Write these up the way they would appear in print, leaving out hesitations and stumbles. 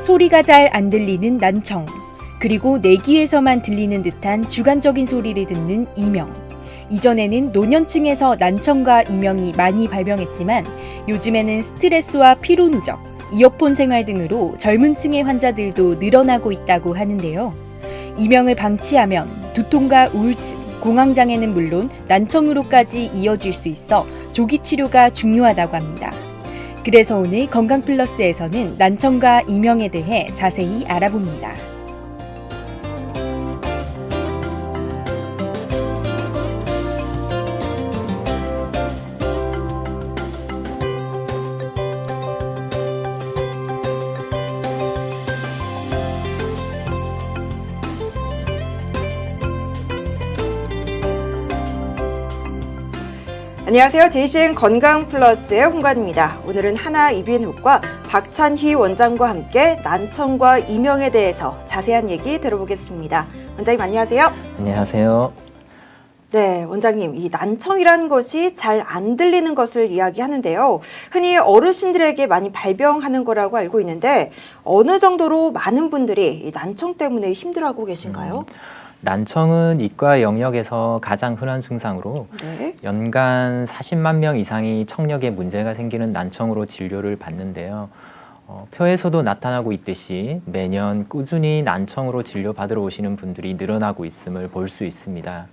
소리가 잘 안 들리는 난청, 그리고 내 귀에서만 들리는 듯한 주관적인 소리를 듣는 이명. 이전에는 노년층에서 난청과 이명이 많이 발병했지만 요즘에는 스트레스와 피로 누적, 이어폰 생활 등으로 젊은 층의 환자들도 늘어나고 있다고 하는데요. 이명을 방치하면 두통과 우울증, 공황장애는 물론 난청으로까지 이어질 수 있어 조기 치료가 중요하다고 합니다. 그래서 오늘 건강플러스에서는 난청과 이명에 대해 자세히 알아봅니다. 안녕하세요. 제이신 건강플러스의 홍관입니다. 오늘은 하나 이비인후과 박찬희 원장과 함께 난청과 이명에 대해서 자세한 얘기 들어보겠습니다. 원장님 안녕하세요. 안녕하세요. 네, 원장님, 이 난청이라는 것이 잘 안 들리는 것을 이야기하는데요. 흔히 어르신들에게 많이 발병하는 거라고 알고 있는데 어느 정도로 많은 분들이 이 난청 때문에 힘들어하고 계신가요? 난청은 이과 영역에서 가장 흔한 증상으로 네. 연간 40만 명 이상이 청력에 문제가 생기는 난청으로 진료를 받는데요. 표에서도 나타나고 있듯이 매년 꾸준히 난청으로 진료받으러 오시는 분들이 늘어나고 있음을 볼 수 있습니다.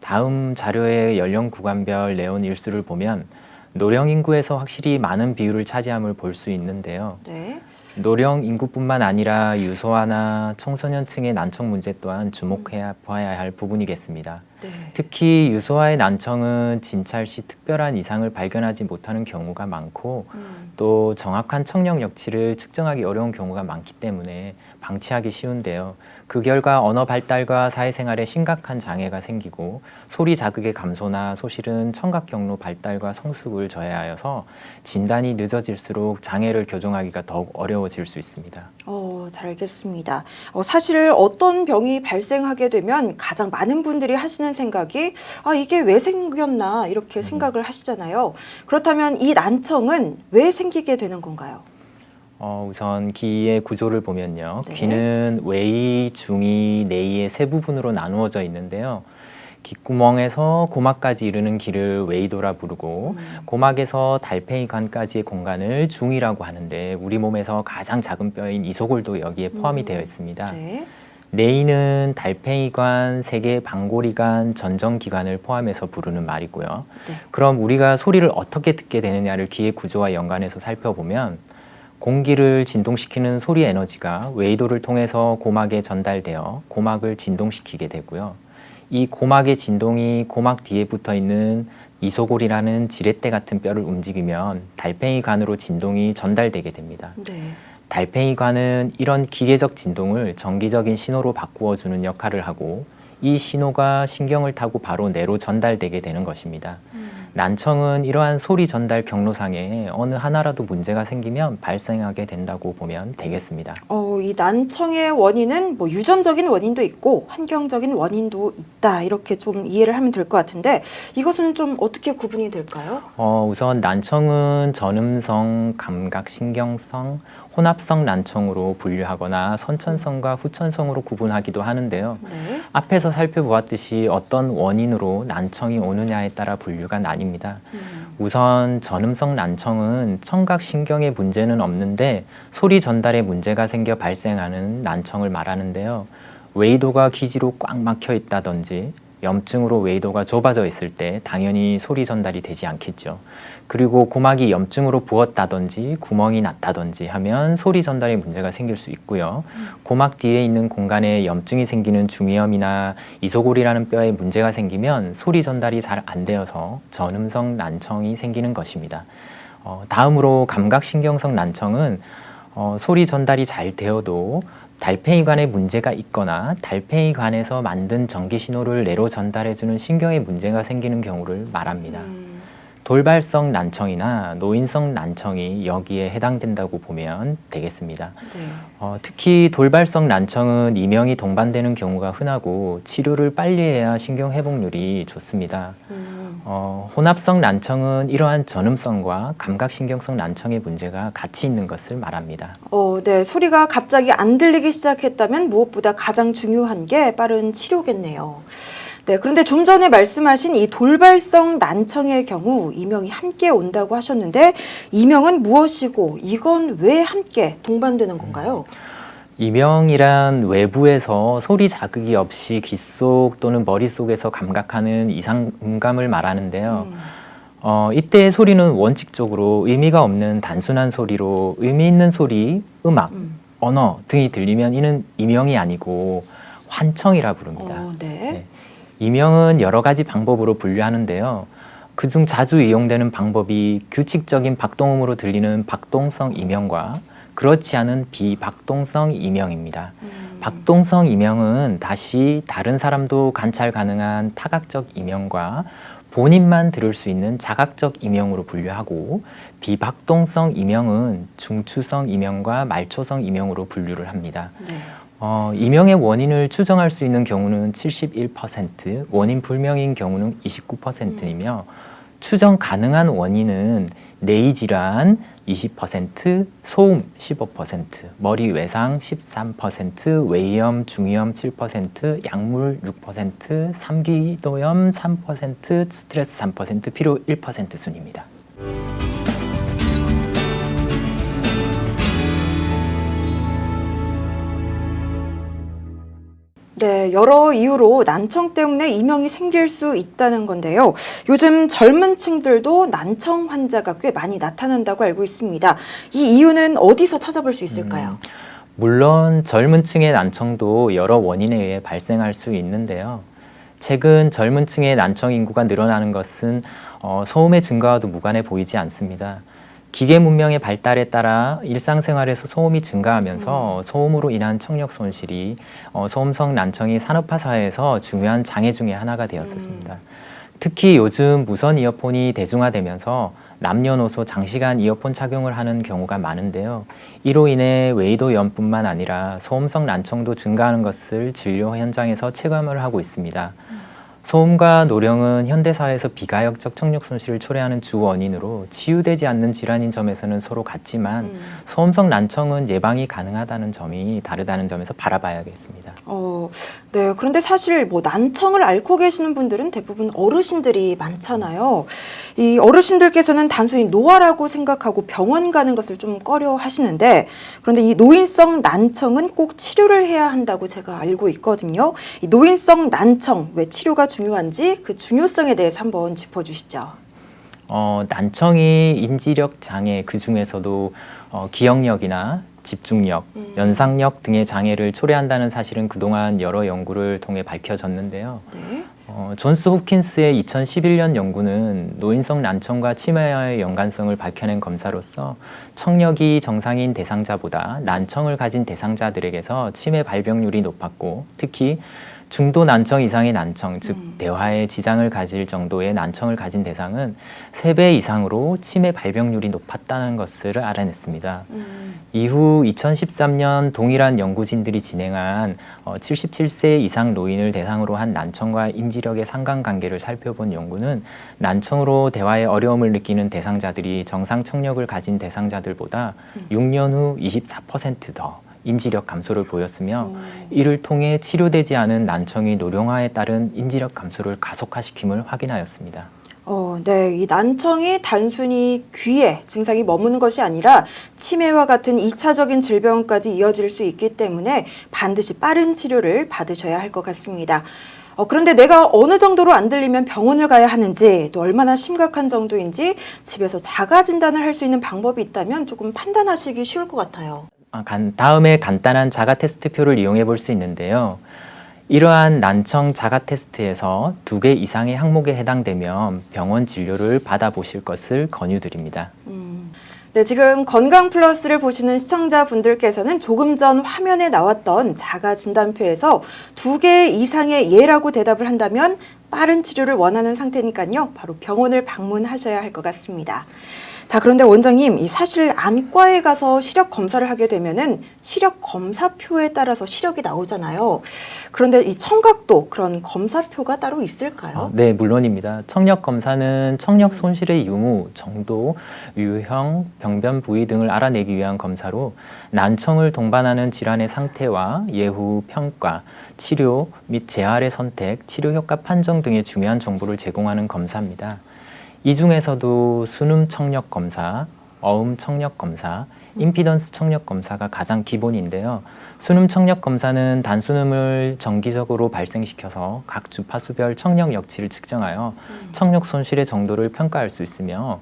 다음 자료의 연령 구간별 내원 일수를 보면 노령 인구에서 확실히 많은 비율을 차지함을 볼 수 있는데요. 네. 노령 인구뿐만 아니라 유소아나 청소년층의 난청 문제 또한 주목해야 봐야 할 부분이겠습니다. 네. 특히 유소아의 난청은 진찰 시 특별한 이상을 발견하지 못하는 경우가 많고 또 정확한 청력 역치를 측정하기 어려운 경우가 많기 때문에 방치하기 쉬운데요. 그 결과 언어 발달과 사회생활에 심각한 장애가 생기고 소리 자극의 감소나 소실은 청각 경로 발달과 성숙을 저해하여서 진단이 늦어질수록 장애를 교정하기가 더욱 어려워질 수 있습니다. 잘 알겠습니다. 사실 어떤 병이 발생하게 되면 가장 많은 분들이 하시는 생각이 이게 왜 생겼나 이렇게 생각을 하시잖아요. 그렇다면 이 난청은 왜 생기게 되는 건가요? 우선 귀의 구조를 보면요. 네. 귀는 외이, 중이, 내이의 세 부분으로 나누어져 있는데요. 귓구멍에서 고막까지 이르는 길을 외이도라 부르고 고막에서 달팽이관까지의 공간을 중이라고 하는데 우리 몸에서 가장 작은 뼈인 이소골도 여기에 포함이 되어 있습니다. 네. 내이는 달팽이관, 세계 방골이관, 전정기관을 포함해서 부르는 말이고요. 네. 그럼 우리가 소리를 어떻게 듣게 되느냐를 귀의 구조와 연관해서 살펴보면 공기를 진동시키는 소리 에너지가 외이도를 통해서 고막에 전달되어 고막을 진동시키게 되고요. 이 고막의 진동이 고막 뒤에 붙어 있는 이소골이라는 지렛대 같은 뼈를 움직이면 달팽이관으로 진동이 전달되게 됩니다. 네. 달팽이관은 이런 기계적 진동을 정기적인 신호로 바꾸어 주는 역할을 하고 이 신호가 신경을 타고 바로 뇌로 전달되게 되는 것입니다. 난청은 이러한 소리 전달 경로상에 어느 하나라도 문제가 생기면 발생하게 된다고 보면 되겠습니다. 이 난청의 원인은 유전적인 원인도 있고 환경적인 원인도 있다 이렇게 좀 이해를 하면 될 것 같은데 이것은 좀 어떻게 구분이 될까요? 우선 난청은 전음성, 감각신경성, 혼합성 난청으로 분류하거나 선천성과 후천성으로 구분하기도 하는데요. 네. 앞에서 살펴보았듯이 어떤 원인으로 난청이 오느냐에 따라 분류가 나뉩니다. 우선 전음성 난청은 청각신경에 문제는 없는데 소리 전달에 문제가 생겨 발생하는 난청을 말하는데요. 외이도가 기지로 꽉 막혀 있다든지 염증으로 외이도가 좁아져 있을 때 당연히 소리 전달이 되지 않겠죠. 그리고 고막이 염증으로 부었다든지 구멍이 났다든지 하면 소리 전달에 문제가 생길 수 있고요. 고막 뒤에 있는 공간에 염증이 생기는 중이염이나 이소골이라는 뼈에 문제가 생기면 소리 전달이 잘 안 되어서 전음성 난청이 생기는 것입니다. 다음으로 감각신경성 난청은 소리 전달이 잘 되어도 달팽이관에 문제가 있거나 달팽이관에서 만든 전기 신호를 뇌로 전달해주는 신경에 문제가 생기는 경우를 말합니다. 돌발성 난청이나 노인성 난청이 여기에 해당된다고 보면 되겠습니다. 네. 특히 돌발성 난청은 이명이 동반되는 경우가 흔하고 치료를 빨리 해야 신경 회복률이 좋습니다. 혼합성 난청은 이러한 전음성과 감각신경성 난청의 문제가 같이 있는 것을 말합니다. 네. 소리가 갑자기 안 들리기 시작했다면 무엇보다 가장 중요한 게 빠른 치료겠네요. 네, 그런데 좀 전에 말씀하신 이 돌발성 난청의 경우 이명이 함께 온다고 하셨는데 이명은 무엇이고 이건 왜 함께 동반되는 건가요? 이명이란 외부에서 소리 자극이 없이 귀 속 또는 머릿속에서 감각하는 이상 음감을 말하는데요. 이때의 소리는 원칙적으로 의미가 없는 단순한 소리로 의미 있는 소리, 음악, 언어 등이 들리면 이는 이명이 아니고 환청이라 부릅니다. 네. 네. 이명은 여러 가지 방법으로 분류하는데요. 그중 자주 이용되는 방법이 규칙적인 박동음으로 들리는 박동성 이명과 그렇지 않은 비박동성 이명입니다. 박동성 이명은 다시 다른 사람도 관찰 가능한 타각적 이명과 본인만 들을 수 있는 자각적 이명으로 분류하고 비박동성 이명은 중추성 이명과 말초성 이명으로 분류를 합니다. 네. 이명의 원인을 추정할 수 있는 경우는 71%, 원인 불명인 경우는 29%이며 추정 가능한 원인은 뇌 질환 20%, 소음 15%, 머리 외상 13%, 외염, 중이염 7%, 약물 6%, 삼기도염 3%, 스트레스 3%, 피로 1% 순입니다. 네, 여러 이유로 난청 때문에 이명이 생길 수 있다는 건데요. 요즘 젊은 층들도 난청 환자가 꽤 많이 나타난다고 알고 있습니다. 이 이유는 어디서 찾아볼 수 있을까요? 물론 젊은 층의 난청도 여러 원인에 의해 발생할 수 있는데요. 최근 젊은 층의 난청 인구가 늘어나는 것은 소음의 증가와도 무관해 보이지 않습니다. 기계 문명의 발달에 따라 일상생활에서 소음이 증가하면서 소음으로 인한 청력 손실이 소음성 난청이 산업화 사회에서 중요한 장애 중에 하나가 되었습니다. 특히 요즘 무선 이어폰이 대중화되면서 남녀노소 장시간 이어폰 착용을 하는 경우가 많은데요. 이로 인해 웨이도염뿐만 아니라 소음성 난청도 증가하는 것을 진료 현장에서 체감을 하고 있습니다. 소음과 노령은 현대사회에서 비가역적 청력 손실을 초래하는 주 원인으로 치유되지 않는 질환인 점에서는 서로 같지만 소음성 난청은 예방이 가능하다는 점이 다르다는 점에서 바라봐야겠습니다. 네. 그런데 사실 난청을 앓고 계시는 분들은 대부분 어르신들이 많잖아요. 이 어르신들께서는 단순히 노화라고 생각하고 병원 가는 것을 좀 꺼려 하시는데 그런데 이 노인성 난청은 꼭 치료를 해야 한다고 제가 알고 있거든요. 이 노인성 난청 왜 치료가 중요한지 그 중요성에 대해서 한번 짚어주시죠. 난청이 인지력 장애 그 중에서도 기억력이나 집중력, 연상력 등의 장애를 초래한다는 사실은 그동안 여러 연구를 통해 밝혀졌는데요. 네. 존스 홉킨스의 2011년 연구는 노인성 난청과 치매와의 연관성을 밝혀낸 검사로서 청력이 정상인 대상자보다 난청을 가진 대상자들에게서 치매 발병률이 높았고 특히 중도 난청 이상의 난청, 즉 대화에 지장을 가질 정도의 난청을 가진 대상은 3배 이상으로 치매 발병률이 높았다는 것을 알아냈습니다. 이후 2013년 동일한 연구진들이 진행한 77세 이상 노인을 대상으로 한 난청과 인지력의 상관관계를 살펴본 연구는 난청으로 대화에 어려움을 느끼는 대상자들이 정상 청력을 가진 대상자들보다 6년 후 24%더 인지력 감소를 보였으며 이를 통해 치료되지 않은 난청의 노령화에 따른 인지력 감소를 가속화시킴을 확인하였습니다. 네. 이 난청이 단순히 귀에 증상이 머무는 것이 아니라 치매와 같은 2차적인 질병까지 이어질 수 있기 때문에 반드시 빠른 치료를 받으셔야 할 것 같습니다. 그런데 내가 어느 정도로 안 들리면 병원을 가야 하는지 또 얼마나 심각한 정도인지 집에서 자가 진단을 할 수 있는 방법이 있다면 조금 판단하시기 쉬울 것 같아요. 다음에 간단한 자가 테스트표를 이용해 볼 수 있는데요. 이러한 난청 자가 테스트에서 2개 이상의 항목에 해당되면 병원 진료를 받아보실 것을 권유드립니다. 네, 지금 건강 플러스를 보시는 시청자분들께서는 조금 전 화면에 나왔던 자가 진단표에서 2개 이상의 예라고 대답을 한다면 빠른 치료를 원하는 상태니까요. 바로 병원을 방문하셔야 할 것 같습니다. 자, 그런데 원장님, 이 사실 안과에 가서 시력 검사를 하게 되면은 시력 검사표에 따라서 시력이 나오잖아요. 그런데 이 청각도 그런 검사표가 따로 있을까요? 네, 물론입니다. 청력 검사는 청력 손실의 유무, 정도, 유형, 병변 부위 등을 알아내기 위한 검사로 난청을 동반하는 질환의 상태와 예후 평가, 치료 및 재활의 선택, 치료 효과 판정 등의 중요한 정보를 제공하는 검사입니다. 이 중에서도 순음 청력 검사, 어음 청력 검사, 임피던스 청력 검사가 가장 기본인데요. 순음 청력 검사는 단순음을 정기적으로 발생시켜서 각 주파수별 청력 역치를 측정하여 청력 손실의 정도를 평가할 수 있으며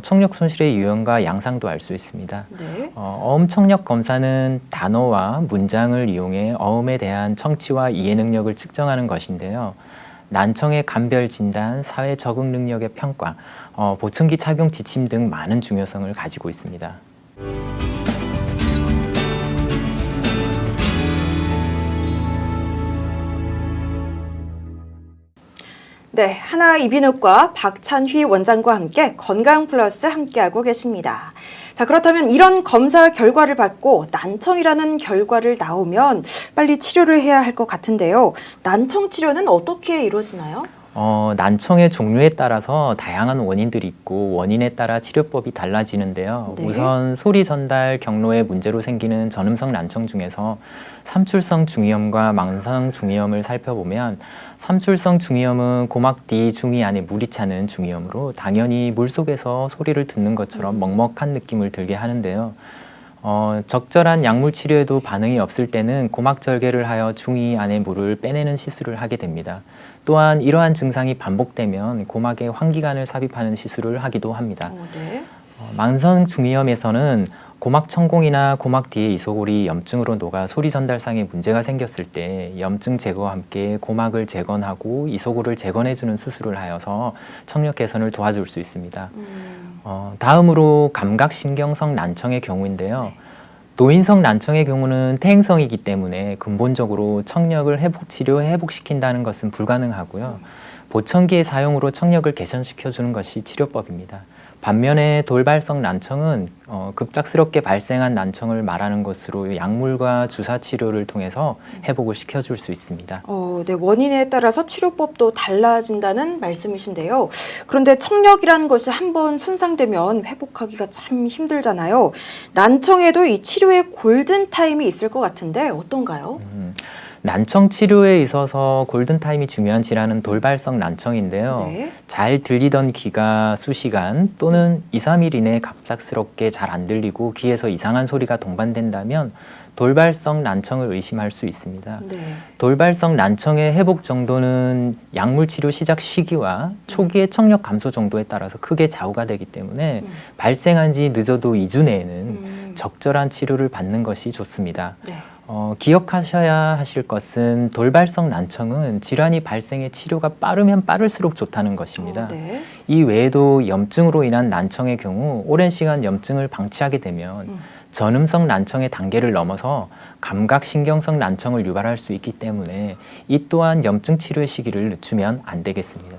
청력 손실의 유형과 양상도 알 수 있습니다. 네. 어음 청력 검사는 단어와 문장을 이용해 어음에 대한 청취와 이해 능력을 측정하는 것인데요. 난청의 감별 진단, 사회 적응 능력의 평가, 보청기 착용 지침 등 많은 중요성을 가지고 있습니다. 네, 하나 이비인후과 박찬휘 원장과 함께 건강 플러스 함께하고 계십니다. 자, 그렇다면 이런 검사 결과를 받고 난청이라는 결과를 나오면 빨리 치료를 해야 할 것 같은데요. 난청 치료는 어떻게 이루어지나요? 난청의 종류에 따라서 다양한 원인들이 있고 원인에 따라 치료법이 달라지는데요. 네. 우선 소리 전달 경로에 문제로 생기는 전음성 난청 중에서 삼출성 중이염과 망성 중이염을 살펴보면 삼출성 중이염은 고막 뒤 중이 안에 물이 차는 중이염으로 당연히 물속에서 소리를 듣는 것처럼 먹먹한 느낌을 들게 하는데요. 적절한 약물 치료에도 반응이 없을 때는 고막 절개를 하여 중이 안에 물을 빼내는 시술을 하게 됩니다. 또한 이러한 증상이 반복되면 고막에 환기관을 삽입하는 시술을 하기도 합니다. 네. 망성 중이염에서는 고막 천공이나 고막 뒤의 이소골이 염증으로 녹아 소리 전달상에 문제가 생겼을 때 염증 제거와 함께 고막을 재건하고 이소골을 재건해주는 수술을 하여서 청력 개선을 도와줄 수 있습니다. 다음으로 감각신경성 난청의 경우인데요. 네. 노인성 난청의 경우는 퇴행성이기 때문에 근본적으로 청력을 회복시킨다는 것은 불가능하고요. 보청기의 사용으로 청력을 개선시켜주는 것이 치료법입니다. 반면에 돌발성 난청은 급작스럽게 발생한 난청을 말하는 것으로 약물과 주사 치료를 통해서 회복을 시켜줄 수 있습니다. 네, 원인에 따라서 치료법도 달라진다는 말씀이신데요. 그런데 청력이라는 것이 한번 손상되면 회복하기가 참 힘들잖아요. 난청에도 이 치료의 골든타임이 있을 것 같은데 어떤가요? 난청 치료에 있어서 골든타임이 중요한 질환은 돌발성 난청인데요. 네. 잘 들리던 귀가 수시간 또는 2, 3일 이내에 갑작스럽게 잘 안 들리고 귀에서 이상한 소리가 동반된다면 돌발성 난청을 의심할 수 있습니다. 네. 돌발성 난청의 회복 정도는 약물 치료 시작 시기와 초기의 청력 감소 정도에 따라서 크게 좌우가 되기 때문에 발생한 지 늦어도 2주 내에는 적절한 치료를 받는 것이 좋습니다. 네. 기억하셔야 하실 것은 돌발성 난청은 질환이 발생해 치료가 빠르면 빠를수록 좋다는 것입니다. 네. 이 외에도 염증으로 인한 난청의 경우 오랜 시간 염증을 방치하게 되면 전음성 난청의 단계를 넘어서 감각신경성 난청을 유발할 수 있기 때문에 이 또한 염증 치료의 시기를 늦추면 안 되겠습니다.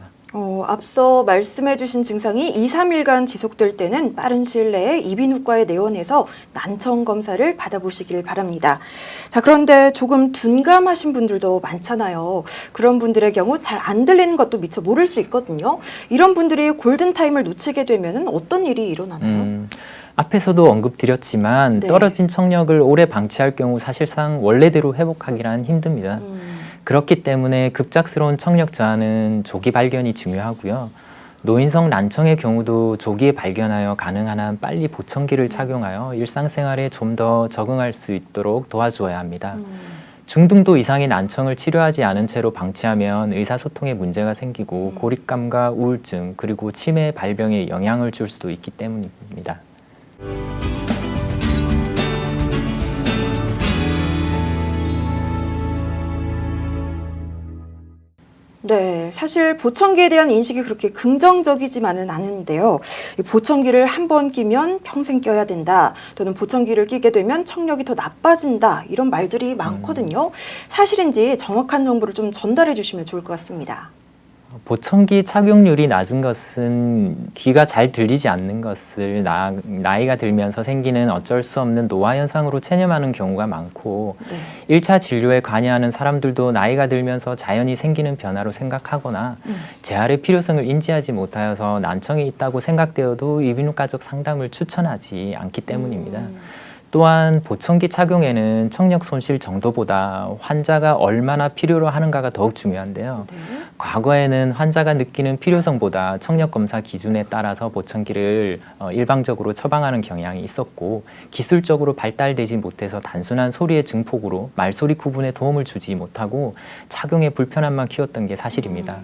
앞서 말씀해 주신 증상이 2, 3일간 지속될 때는 빠른 시일 내에 이비인후과에 내원해서 난청 검사를 받아보시길 바랍니다. 자, 그런데 조금 둔감하신 분들도 많잖아요. 그런 분들의 경우 잘 안 들리는 것도 미처 모를 수 있거든요. 이런 분들이 골든타임을 놓치게 되면 어떤 일이 일어나나요? 앞에서도 언급드렸지만 네. 떨어진 청력을 오래 방치할 경우 사실상 원래대로 회복하기란 힘듭니다. 그렇기 때문에 급작스러운 청력 저하는 조기 발견이 중요하고요. 노인성 난청의 경우도 조기에 발견하여 가능한 한 빨리 보청기를 착용하여 일상생활에 좀 더 적응할 수 있도록 도와주어야 합니다. 중등도 이상의 난청을 치료하지 않은 채로 방치하면 의사소통에 문제가 생기고 고립감과 우울증 그리고 치매 발병에 영향을 줄 수도 있기 때문입니다. 네, 사실 보청기에 대한 인식이 그렇게 긍정적이지만은 않은데요. 이 보청기를 한 번 끼면 평생 껴야 된다. 또는 보청기를 끼게 되면 청력이 더 나빠진다. 이런 말들이 많거든요. 사실인지 정확한 정보를 좀 전달해 주시면 좋을 것 같습니다. 보청기 착용률이 낮은 것은 귀가 잘 들리지 않는 것을 나이가 들면서 생기는 어쩔 수 없는 노화 현상으로 체념하는 경우가 많고 네. 1차 진료에 관여하는 사람들도 나이가 들면서 자연히 생기는 변화로 생각하거나 재활의 필요성을 인지하지 못하여서 난청이 있다고 생각되어도 이비인후과적 상담을 추천하지 않기 때문입니다. 또한 보청기 착용에는 청력 손실 정도보다 환자가 얼마나 필요로 하는가가 더욱 중요한데요. 네. 과거에는 환자가 느끼는 필요성보다 청력 검사 기준에 따라서 보청기를 일방적으로 처방하는 경향이 있었고 기술적으로 발달되지 못해서 단순한 소리의 증폭으로 말소리 구분에 도움을 주지 못하고 착용에 불편함만 키웠던 게 사실입니다.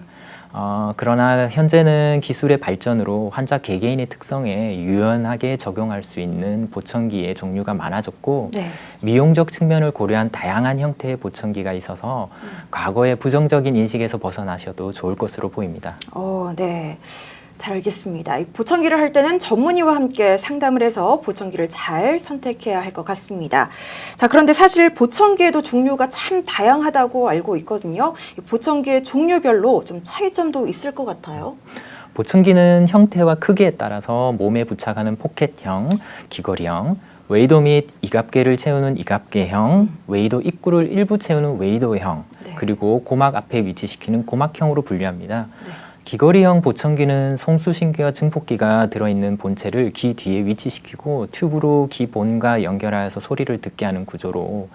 그러나 현재는 기술의 발전으로 환자 개개인의 특성에 유연하게 적용할 수 있는 보청기의 종류가 많아졌고 네. 미용적 측면을 고려한 다양한 형태의 보청기가 있어서 과거의 부정적인 인식에서 벗어나셔도 좋을 것으로 보입니다. 네. 잘 알겠습니다. 이 보청기를 할 때는 전문의와 함께 상담을 해서 보청기를 잘 선택해야 할 것 같습니다. 자, 그런데 사실 보청기에도 종류가 참 다양하다고 알고 있거든요. 이 보청기의 종류별로 좀 차이점도 있을 것 같아요. 보청기는 형태와 크기에 따라서 몸에 부착하는 포켓형, 귀걸이형, 웨이도 및 이갑개를 채우는 이갑개형, 웨이도 입구를 일부 채우는 웨이도형, 네. 그리고 고막 앞에 위치시키는 고막형으로 분류합니다. 네. 귀걸이형 보청기는 송수신기와 증폭기가 들어있는 본체를 귀 뒤에 위치시키고 튜브로 귀 본과 연결하여서 소리를 듣게 하는 구조로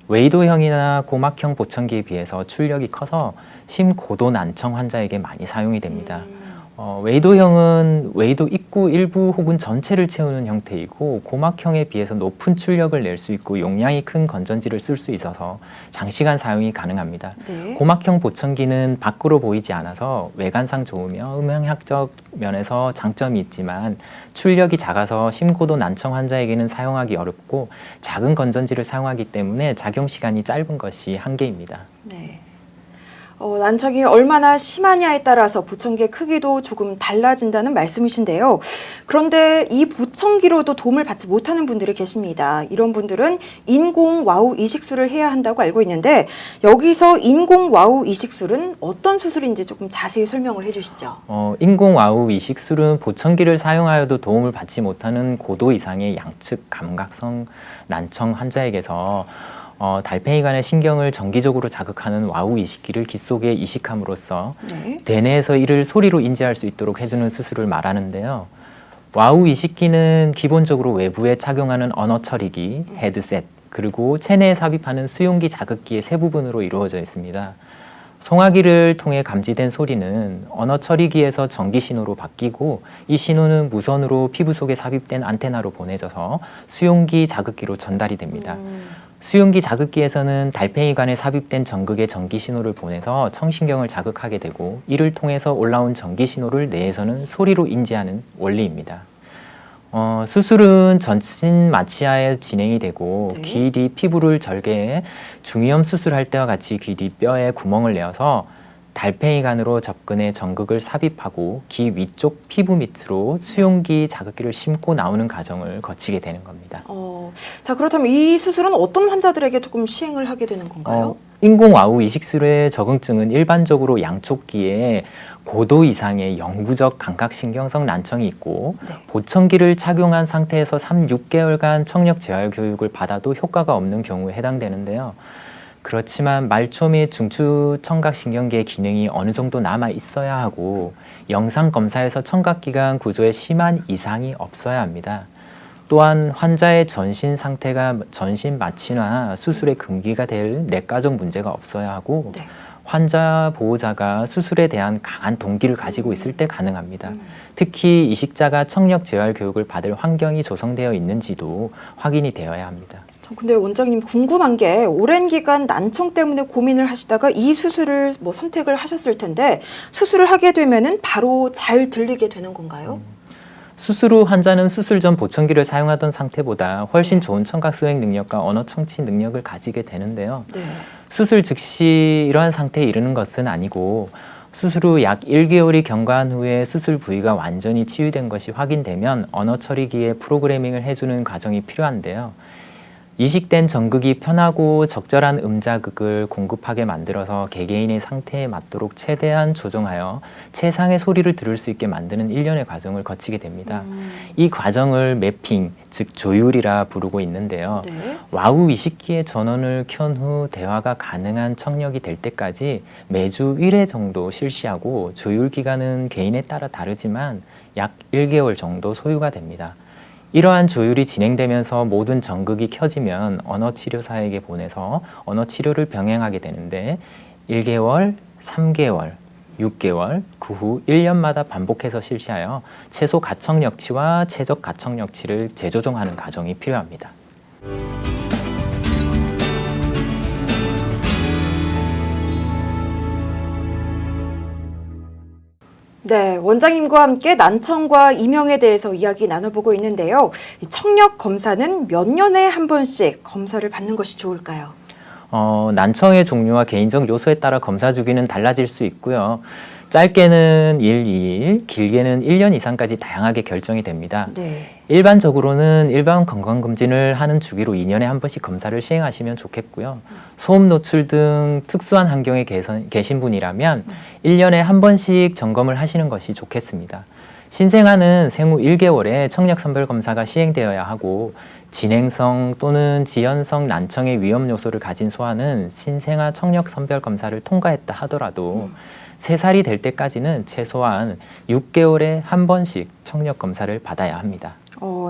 웨이도형이나 고막형 보청기에 비해서 출력이 커서 심고도 난청 환자에게 많이 사용이 됩니다. 웨이도형은 웨이도 입구 일부 혹은 전체를 채우는 형태이고 고막형에 비해서 높은 출력을 낼 수 있고 용량이 큰 건전지를 쓸 수 있어서 장시간 사용이 가능합니다. 네. 고막형 보청기는 밖으로 보이지 않아서 외관상 좋으며 음향학적 면에서 장점이 있지만 출력이 작아서 심고도 난청 환자에게는 사용하기 어렵고 작은 건전지를 사용하기 때문에 작용 시간이 짧은 것이 한계입니다. 네. 난청이 얼마나 심하냐에 따라서 보청기의 크기도 조금 달라진다는 말씀이신데요. 그런데 이 보청기로도 도움을 받지 못하는 분들이 계십니다. 이런 분들은 인공 와우 이식술을 해야 한다고 알고 있는데 여기서 인공 와우 이식술은 어떤 수술인지 조금 자세히 설명을 해주시죠. 인공 와우 이식술은 보청기를 사용하여도 도움을 받지 못하는 고도 이상의 양측 감각성 난청 환자에게서 달팽이관의 신경을 정기적으로 자극하는 와우 이식기를 귀 속에 이식함으로써 네. 대뇌에서 이를 소리로 인지할 수 있도록 해주는 수술을 말하는데요. 와우 이식기는 기본적으로 외부에 착용하는 언어 처리기, 헤드셋, 그리고 체내에 삽입하는 수용기 자극기의 세 부분으로 이루어져 있습니다. 송화기를 통해 감지된 소리는 언어 처리기에서 전기 신호로 바뀌고 이 신호는 무선으로 피부 속에 삽입된 안테나로 보내져서 수용기 자극기로 전달이 됩니다. 수용기 자극기에서는 달팽이관에 삽입된 전극의 전기 신호를 보내서 청신경을 자극하게 되고 이를 통해서 올라온 전기 신호를 뇌에서는 소리로 인지하는 원리입니다. 수술은 전신 마취하에 진행이 되고 네. 귀 뒤 피부를 절개해 중이염 수술할 때와 같이 귀 뒤 뼈에 구멍을 내어서 달팽이관으로 접근해 전극을 삽입하고 귀 위쪽 피부 밑으로 수용기 자극기를 심고 나오는 과정을 거치게 되는 겁니다. 자, 그렇다면 이 수술은 어떤 환자들에게 조금 시행을 하게 되는 건가요? 인공 와우 이식술의 적응증은 일반적으로 양쪽 귀에 고도 이상의 영구적 감각신경성 난청이 있고 네. 보청기를 착용한 상태에서 6개월간 청력 재활 교육을 받아도 효과가 없는 경우에 해당되는데요. 그렇지만 말초 및 중추 청각신경계의 기능이 어느 정도 남아 있어야 하고 영상 검사에서 청각기관 구조에 심한 이상이 없어야 합니다. 또한 환자의 전신 상태가 전신 마취나 수술의 금기가 될 내과적 문제가 없어야 하고 네. 환자 보호자가 수술에 대한 강한 동기를 가지고 있을 때 가능합니다. 특히 이식자가 청력 재활 교육을 받을 환경이 조성되어 있는지도 확인이 되어야 합니다. 근데 원장님 궁금한 게 오랜 기간 난청 때문에 고민을 하시다가 이 수술을 선택을 하셨을 텐데 수술을 하게 되면은 바로 잘 들리게 되는 건가요? 수술 후 환자는 수술 전 보청기를 사용하던 상태보다 훨씬 좋은 청각 수행 능력과 언어 청취 능력을 가지게 되는데요. 네. 수술 즉시 이러한 상태에 이르는 것은 아니고 수술 후 약 1개월이 경과한 후에 수술 부위가 완전히 치유된 것이 확인되면 언어 처리기에 프로그래밍을 해주는 과정이 필요한데요. 이식된 전극이 편하고 적절한 음자극을 공급하게 만들어서 개개인의 상태에 맞도록 최대한 조정하여 최상의 소리를 들을 수 있게 만드는 일련의 과정을 거치게 됩니다. 이 과정을 매핑, 즉 조율이라 부르고 있는데요. 네. 와우 이식기의 전원을 켠 후 대화가 가능한 청력이 될 때까지 매주 1회 정도 실시하고 조율 기간은 개인에 따라 다르지만 약 1개월 정도 소요가 됩니다. 이러한 조율이 진행되면서 모든 전극이 켜지면 언어치료사에게 보내서 언어치료를 병행하게 되는데 1개월, 3개월, 6개월, 그 후 1년마다 반복해서 실시하여 최소 가청력치와 최적 가청력치를 재조정하는 과정이 필요합니다. 네, 원장님과 함께 난청과 이명에 대해서 이야기 나눠보고 있는데요. 이 청력 검사는 몇 년에 한 번씩 검사를 받는 것이 좋을까요? 난청의 종류와 개인적 요소에 따라 검사 주기는 달라질 수 있고요. 짧게는 1, 2일, 길게는 1년 이상까지 다양하게 결정이 됩니다. 네. 일반적으로는 일반 건강검진을 하는 주기로 2년에 한 번씩 검사를 시행하시면 좋겠고요. 소음 노출 등 특수한 환경에 계신 분이라면 1년에 한 번씩 점검을 하시는 것이 좋겠습니다. 신생아는 생후 1개월에 청력 선별 검사가 시행되어야 하고 진행성 또는 지연성 난청의 위험 요소를 가진 소아는 신생아 청력 선별 검사를 통과했다 하더라도 3살이 될 때까지는 최소한 6개월에 한 번씩 청력 검사를 받아야 합니다.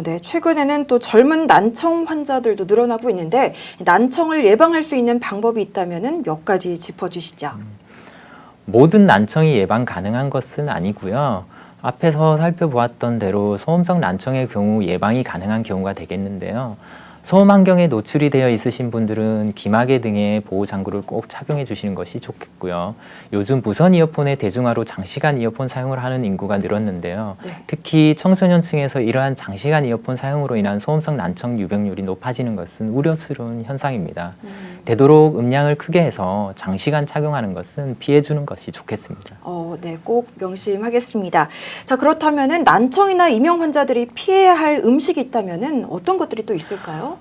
네. 최근에는 또 젊은 난청 환자들도 늘어나고 있는데 난청을 예방할 수 있는 방법이 있다면 몇 가지 짚어주시죠. 모든 난청이 예방 가능한 것은 아니고요. 앞에서 살펴보았던 대로 소음성 난청의 경우 예방이 가능한 경우가 되겠는데요. 소음 환경에 노출이 되어 있으신 분들은 귀마개 등의 보호 장구를 꼭 착용해 주시는 것이 좋겠고요. 요즘 무선 이어폰의 대중화로 장시간 이어폰 사용을 하는 인구가 늘었는데요. 네. 특히 청소년층에서 이러한 장시간 이어폰 사용으로 인한 소음성 난청 유병률이 높아지는 것은 우려스러운 현상입니다. 되도록 음량을 크게 해서 장시간 착용하는 것은 피해주는 것이 좋겠습니다. 네, 꼭 명심하겠습니다. 자, 그렇다면은 난청이나 이명 환자들이 피해야 할 음식이 있다면은 어떤 것들이 또 있을까요?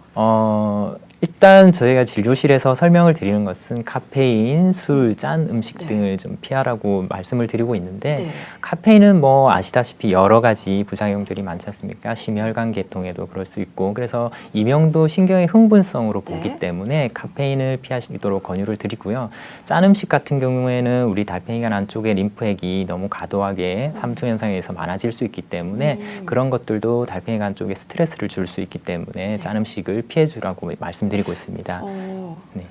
일단 저희가 진료실에서 설명을 드리는 것은 카페인, 술, 짠 음식 네. 등을 좀 피하라고 말씀을 드리고 있는데 네. 카페인은 뭐 아시다시피 여러 가지 부작용들이 많지 않습니까? 심혈관 계통에도 그럴 수 있고 그래서 이명도 신경의 흥분성으로 네. 보기 때문에 카페인을 피하시도록 권유를 드리고요. 짠 음식 같은 경우에는 우리 달팽이관 안쪽에 림프핵이 너무 과도하게 삼투 현상에서 많아질 수 있기 때문에 그런 것들도 달팽이관 쪽에 스트레스를 줄 수 있기 때문에 짠 음식을 피해 주라고 말씀드리고 있습니다. 네.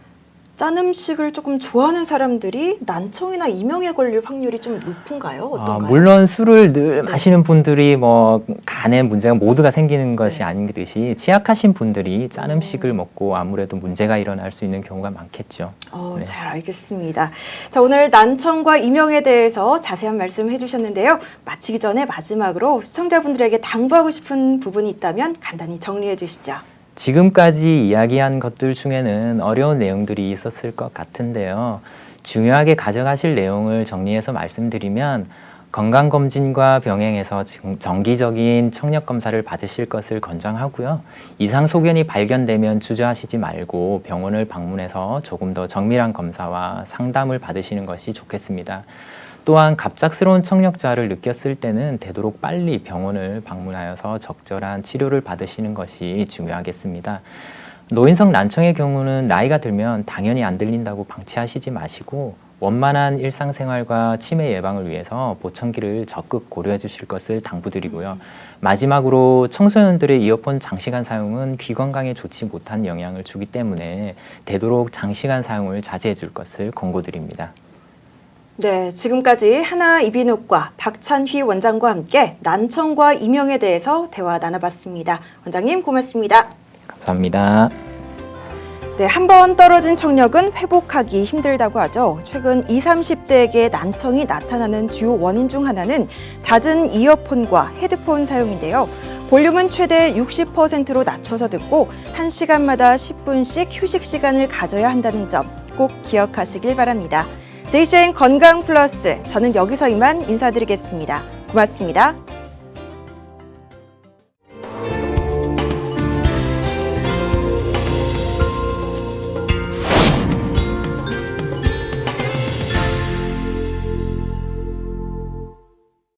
짠 음식을 조금 좋아하는 사람들이 난청이나 이명에 걸릴 확률이 좀 높은가요? 어떤가요? 물론 술을 늘 마시는 분들이 뭐 간에 문제가 모두가 생기는 것이 아니듯이 취약하신 분들이 짠 음식을 먹고 아무래도 문제가 일어날 수 있는 경우가 많겠죠. 네. 잘 알겠습니다. 자, 오늘 난청과 이명에 대해서 자세한 말씀 해주셨는데요. 마치기 전에 마지막으로 시청자분들에게 당부하고 싶은 부분이 있다면 간단히 정리해 주시죠. 지금까지 이야기한 것들 중에는 어려운 내용들이 있었을 것 같은데요. 중요하게 가져가실 내용을 정리해서 말씀드리면 건강검진과 병행해서 정기적인 청력검사를 받으실 것을 권장하고요. 이상 소견이 발견되면 주저하시지 말고 병원을 방문해서 조금 더 정밀한 검사와 상담을 받으시는 것이 좋겠습니다. 또한 갑작스러운 청력저하를 느꼈을 때는 되도록 빨리 병원을 방문하여서 적절한 치료를 받으시는 것이 중요하겠습니다. 노인성 난청의 경우는 나이가 들면 당연히 안 들린다고 방치하시지 마시고 원만한 일상생활과 치매 예방을 위해서 보청기를 적극 고려해 주실 것을 당부드리고요. 마지막으로 청소년들의 이어폰 장시간 사용은 귀 건강에 좋지 못한 영향을 주기 때문에 되도록 장시간 사용을 자제해 줄 것을 권고드립니다. 네, 지금까지 하나이비인후과 박찬휘 원장과 함께 난청과 이명에 대해서 대화 나눠봤습니다. 원장님 고맙습니다. 감사합니다. 네, 한번 떨어진 청력은 회복하기 힘들다고 하죠. 최근 20, 30대에게 난청이 나타나는 주요 원인 중 하나는 잦은 이어폰과 헤드폰 사용인데요. 볼륨은 최대 60%로 낮춰서 듣고 1시간마다 10분씩 휴식 시간을 가져야 한다는 점 꼭 기억하시길 바랍니다. JCN 건강 플러스, 저는 여기서 이만 인사드리겠습니다. 고맙습니다.